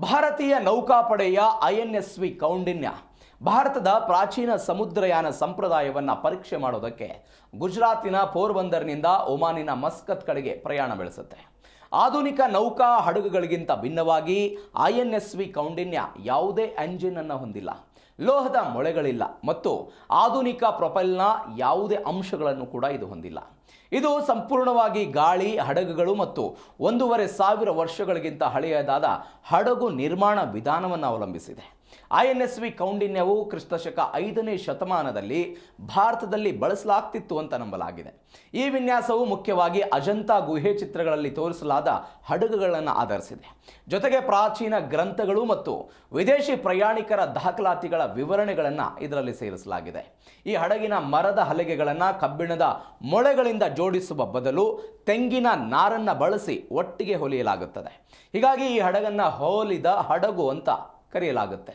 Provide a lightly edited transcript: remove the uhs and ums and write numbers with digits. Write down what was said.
ಭಾರತೀಯ ನೌಕಾಪಡೆಯ ಐಎನ್ಎಸ್ವಿ ಕೌಂಡಿನ್ಯ ಭಾರತದ ಪ್ರಾಚೀನ ಸಮುದ್ರಯಾನ ಸಂಪ್ರದಾಯವನ್ನು ಪರೀಕ್ಷೆ ಮಾಡೋದಕ್ಕೆ ಗುಜರಾತಿನ ಪೋರ್ಬಂದರ್ನಿಂದ ಒಮಾನಿನ ಮಸ್ಕತ್ ಕಡೆಗೆ ಪ್ರಯಾಣ ಬೆಳೆಸುತ್ತೆ. ಆಧುನಿಕ ನೌಕಾ ಹಡಗುಗಳಿಗಿಂತ ಭಿನ್ನವಾಗಿ ಐಎನ್ಎಸ್ವಿ ಕೌಂಡಿನ್ಯ ಯಾವುದೇ ಎಂಜಿನ್ ಅನ್ನು ಹೊಂದಿಲ್ಲ, ಲೋಹದ ಮೊಳೆಗಳಿಲ್ಲ ಮತ್ತು ಆಧುನಿಕ ಪ್ರೊಪೆಲ್ನ ಯಾವುದೇ ಅಂಶಗಳನ್ನು ಕೂಡ ಇದು ಹೊಂದಿಲ್ಲ. ಇದು ಸಂಪೂರ್ಣವಾಗಿ ಗಾಳಿ ಹಡಗುಗಳು ಮತ್ತು 1,500 ವರ್ಷಗಳಿಗಿಂತ ಹಳೆಯದಾದ ಹಡಗು ನಿರ್ಮಾಣ ವಿಧಾನವನ್ನು ಅವಲಂಬಿಸಿದೆ. ಐಎನ್ಎಸ್ವಿ ಕೌಂಡಿನ್ಯವು ಕ್ರಿಸ್ತಶಕ 5ನೇ ಶತಮಾನದಲ್ಲಿ ಭಾರತದಲ್ಲಿ ಬಳಸಲಾಗ್ತಿತ್ತು ಅಂತ ನಂಬಲಾಗಿದೆ. ಈ ವಿನ್ಯಾಸವು ಮುಖ್ಯವಾಗಿ ಅಜಂತಾ ಗುಹೆ ಚಿತ್ರಗಳಲ್ಲಿ ತೋರಿಸಲಾದ ಹಡಗುಗಳನ್ನು ಆಧರಿಸಿದೆ. ಜೊತೆಗೆ ಪ್ರಾಚೀನ ಗ್ರಂಥಗಳು ಮತ್ತು ವಿದೇಶಿ ಪ್ರಯಾಣಿಕರ ದಾಖಲಾತಿಗಳ ವಿವರಣೆಗಳನ್ನು ಇದರಲ್ಲಿ ಸೇರಿಸಲಾಗಿದೆ. ಈ ಹಡಗಿನ ಮರದ ಹಲಗೆಗಳನ್ನು ಕಬ್ಬಿಣದ ಮೊಳೆಗಳಿಂದ ಜೋಡಿಸುವ ಬದಲು ತೆಂಗಿನ ನಾರನ್ನು ಬಳಸಿ ಒಟ್ಟಿಗೆ ಹೊಲಿಯಲಾಗುತ್ತದೆ. ಹೀಗಾಗಿ ಈ ಹಡಗನ್ನು ಹೋಲಿದ ಹಡಗು ಅಂತ ಕರೆಯಲಾಗುತ್ತೆ.